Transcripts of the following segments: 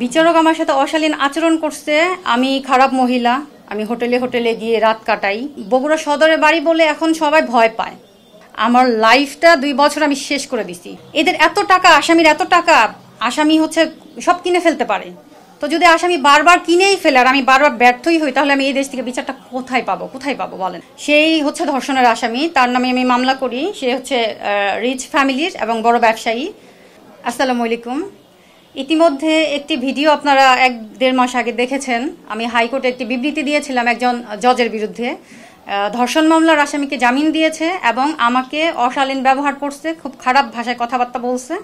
বিচারক আমার সাথে অশালীন আচরণ করছে। আমি খারাপ মহিলা, আমি হোটেলে হোটেলে গিয়ে রাত কাটাই। বগুড়া সদরে বাড়ি বলে এখন সবাই ভয় পায়। আমার লাইফটা 2 বছর আমি শেষ করে দিছি। এদের এত টাকা, আসামির এত টাকা, আসামি হচ্ছে সব কিনে ফেলতে পারে। তো যদি আসামি বারবার কিনেই ফেলে আর আমি বারবার ব্যর্থই হই, তাহলে আমি এই দেশ থেকে বিচারটা কোথায় পাবো বলেন। সেই হচ্ছে ধর্ষণের আসামি, তার নামে আমি মামলা করি। সে হচ্ছে রিচ ফ্যামিলির এবং বড় ব্যবসায়ী। আসসালামু আলাইকুম। ইতিমধ্যে একটি ভিডিও আপনারা 1-1.5 মাস আগে দেখেছেন। আমি হাইকোর্টে একটি বিবৃতি দিয়েছিলাম একজন জজের বিরুদ্ধে। ধর্ষণ মামলার আসামিকে জামিন দিয়েছে এবং আমাকে অশালীন ব্যবহার করছে, খুব খারাপ ভাষায় কথাবার্তা বলছে,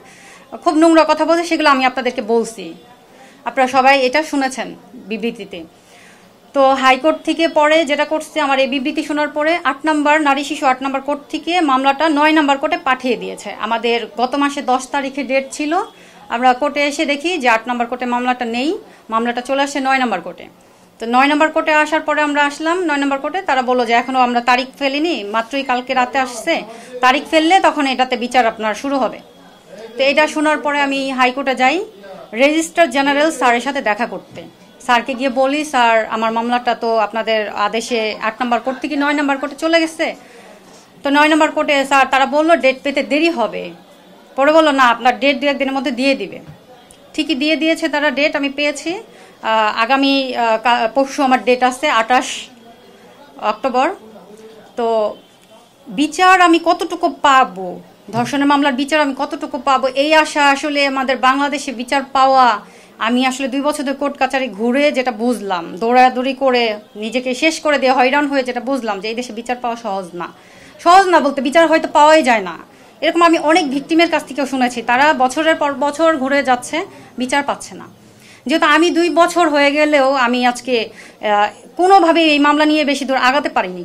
খুব নোংরা কথা বলছে। সেগুলো আমি আপনাদেরকে বলছি, আপনারা সবাই এটা শুনেছেন বিবৃতিতে। তো হাইকোর্ট থেকে পরে যেটা করছে, আমার এই বিবৃতি শোনার পরে 8 নম্বর নারী শিশু 8 নম্বর কোর্ট থেকে মামলাটা 9 নম্বর কোর্টে পাঠিয়ে দিয়েছে। আমাদের গত মাসে 10 তারিখে ডেট ছিল। আমরা কোর্টে এসে দেখি যে 8 নম্বর কোর্টে মামলাটা নেই, মামলাটা চলে আসে 9 নম্বর কোর্টে। তো 9 নম্বর কোর্টে আসার পরে আমরা আসলাম 9 নম্বর কোর্টে। তারা বললো যে এখনো আমরা তারিখ ফেলিনি, মাত্রই কালকে রাতে আসছে, তারিখ ফেললে তখন এটাতে বিচার আপনার শুরু হবে। তো এটা শোনার পরে আমি হাইকোর্টে যাই রেজিস্ট্রার জেনারেল স্যারের সাথে দেখা করতে। স্যারকে গিয়ে বলি, স্যার আমার মামলাটা তো আপনাদের আদেশে 8 নম্বর কোর্ট থেকে 9 নম্বর কোর্টে চলে গেছে। তো 9 নম্বর কোর্টে স্যার তারা বললো ডেট পেতে দেরি হবে। পরে বললো না, আপনার ডেট 2-1 দিনের মধ্যে দিয়ে দিবে। ঠিকই দিয়ে দিয়েছে তারা, ডেট আমি পেয়েছি। আগামী পরশু আমার ডেট আছে 28 অক্টোবর। তো বিচার আমি কতটুকু পাবো, ধর্ষণের মামলার বিচার আমি কতটুকু পাবো, এই আশা আসলে আমাদের বাংলাদেশে বিচার পাওয়া। আমি আসলে 2 বছর ধরে কোর্ট কাচারি ঘুরে যেটা বুঝলাম, দৌড়াদৌড়ি করে নিজেকে শেষ করে দিয়ে হয়রান হয়ে যেটা বুঝলাম যে এই দেশে বিচার পাওয়া সহজ না বলতে বিচার হয়তো পাওয়াই যায় না। এরকম আমি অনেক ভিকটিমের কাছ থেকেও শুনেছি, তারা বছরের পর বছর ঘুরে যাচ্ছে, বিচার পাচ্ছে না। যেহেতু আমি 2 বছর হয়ে গেলেও আমি আজকে কোনোভাবে এই মামলা নিয়ে বেশি দূর আগাতে পারিনি।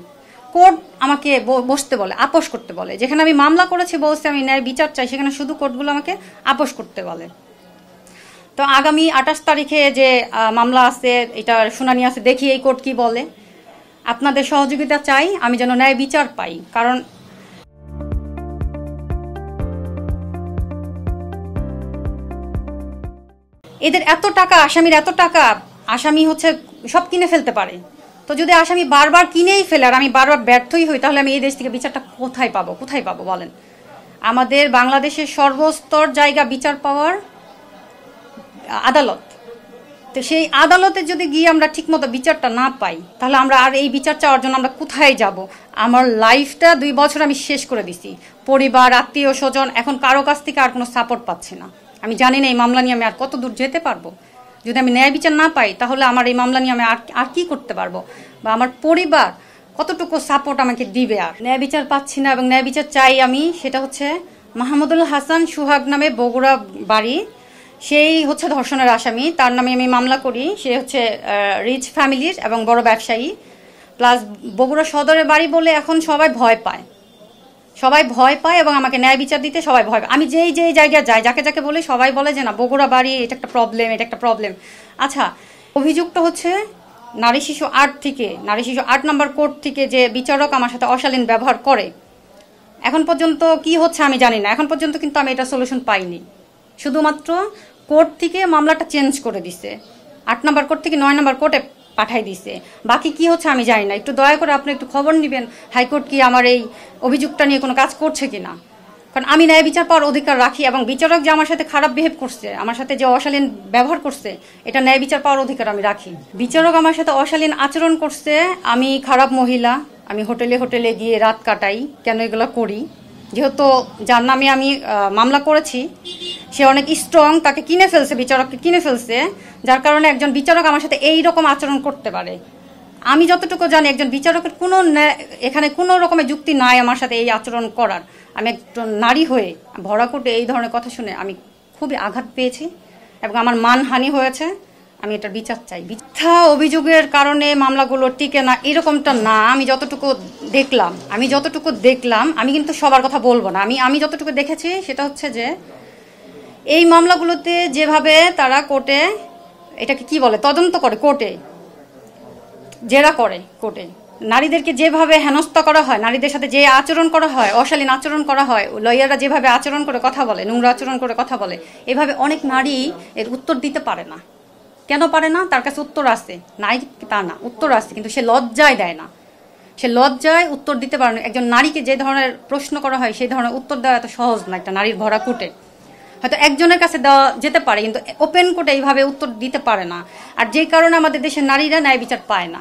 কোর্ট আমাকে বসতে বলে, আপোষ করতে বলে। যেখানে আমি মামলা করেছি, বলছি আমি ন্যায় বিচার চাই, সেখানে শুধু কোর্টগুলো আমাকে আপোষ করতে বলে। তো আগামী 28 তারিখে যে মামলা আছে, এটার শুনানি আছে, দেখি এই কোর্ট কি বলে। আপনাদের সহযোগিতা চাই, আমি যেন ন্যায় বিচার পাই। কারণ এদের এত টাকা, আসামির এত টাকা, আসামি হচ্ছে সব কিনে ফেলতে পারে। তো যদি আসামি বারবার কিনেই ফেলে আর আমি বারবার ব্যর্থই হই, তাহলে আমি এই দেশ থেকে বিচারটা কোথায় পাবো বলেন। আমাদের বাংলাদেশের সর্বস্তর জায়গা বিচার পাওয়ার আদালত। তো সেই আদালতে যদি গিয়ে আমরা ঠিকমতো বিচারটা না পাই, তাহলে আমরা আর এই বিচার চাওয়ার জন্য আমরা কোথায় যাব। আমার লাইফটা 2 বছর আমি শেষ করে দিছি। পরিবার, আত্মীয় স্বজন, এখন কারো কাছ থেকে আর কোনো সাপোর্ট পাচ্ছি না। আমি জানি না এই মামলা নিয়ে আমি আর কত দূর যেতে পারবো। যদি আমি ন্যায় বিচার না পাই, তাহলে আমার এই মামলা নিয়ে আমি আর কি করতে পারবো, বা আমার পরিবার কতটুকু সাপোর্ট আমাকে দিবে। আর ন্যায় বিচার পাচ্ছি না এবং ন্যায় বিচার চাই আমি। সেটা হচ্ছে মাহমুদুল হাসান সুহাগ নামে বগুড়া বাড়ি, সেই হচ্ছে ধর্ষণের আসামি, তার নামে আমি মামলা করি। সে হচ্ছে রিচ ফ্যামিলির এবং বড় ব্যবসায়ী। প্লাস বগুড়া সদরে বাড়ি বলে এখন সবাই ভয় পায় এবং আমাকে ন্যায় বিচার দিতে সবাই ভয় পায়। আমি যেই জায়গায় যাই, যাকে বলি, সবাই বলে যে না, বগুড়া বাড়ি এটা একটা প্রবলেম। আচ্ছা, অভিযুক্ত হচ্ছে নারী শিশু 8 নম্বর কোর্ট থেকে যে বিচারক আমার সাথে অশালীন ব্যবহার করে। এখন পর্যন্ত কি হচ্ছে আমি জানি না, এখন পর্যন্ত কিন্তু আমি এটা সলিউশন পাইনি। শুধুমাত্র কোর্ট থেকে মামলাটা চেঞ্জ করে দিছে, 8 নম্বর কোর্ট থেকে 9 নম্বর কোর্টে পাঠাই দিছে। বাকি কি হচ্ছে আমি জানি না। একটু দয়া করে আপনি একটু খবর নেবেন, হাইকোর্ট কি আমার এই অভিযোগটা নিয়ে কোনো কাজ করছে কিনা। কারণ আমি ন্যায় বিচার পাওয়ার অধিকার রাখি, এবং বিচারক যে আমার সাথে খারাপ বিহেভ করছে, আমার সাথে যে অশালীন ব্যবহার করছে, এটা ন্যায় বিচার পাওয়ার অধিকার আমি রাখি। বিচারক আমার সাথে অশালীন আচরণ করছে। আমি খারাপ মহিলা, আমি হোটেলে হোটেলে গিয়ে রাত কাটাই। কেন এগুলো করি? যেহেতু যার নামে আমি মামলা করেছি সে অনেক স্ট্রং, তাকে কিনে ফেলছে, বিচারককে কিনে ফেলছে, যার কারণে একজন বিচারক আমার সাথে এই রকম আচরণ করতে পারে। আমি যতটুকু জানি একজন বিচারকের এখানে কোনো রকমের যুক্তি নাই আমার সাথে এই আচরণ করার। আমি একজন নারী হয়ে ভরা কোর্টে এই ধরনের কথা শুনে আমি খুবই আঘাত পেয়েছি এবং আমার মানহানি হয়েছে। আমি এটার বিচার চাই। মিথ্যা অভিযোগের কারণে মামলাগুলো টিকে না, এরকমটা না। আমি যতটুকু দেখলাম, আমি কিন্তু সবার কথা বলবো না। আমি যতটুকু দেখেছি সেটা হচ্ছে যে এই মামলাগুলোতে যেভাবে তারা কোর্টে এটাকে কি বলে, তদন্ত করে, কোর্টে জেরা করে, কোর্টে নারীদেরকে যেভাবে হেনস্থা করা হয়, নারীদের সাথে যে আচরণ করা হয়, অশালীন আচরণ করা হয়, লয়াররা যেভাবে আচরণ করে কথা বলে, নোংরা আচরণ করে কথা বলে, এভাবে অনেক নারী এর উত্তর দিতে পারে না। কেন পারে না? তার কাছে উত্তর আছে, নাই তা না, উত্তর আছে, কিন্তু সে লজ্জায় দেয় না। সে লজ্জায় উত্তর দিতে পারে না। একজন নারীকে যে ধরনের প্রশ্ন করা হয় সেই ধরনের উত্তর দেওয়া এত সহজ না একটা নারীর ভরা কুটে। হয়তো একজনের কাছে দেওয়া যেতে পারে, কিন্তু ওপেন কোর্টে এইভাবে উত্তর দিতে পারে না। আর যেই কারণে আমাদের দেশের নারীরা ন্যায় বিচার পায় না।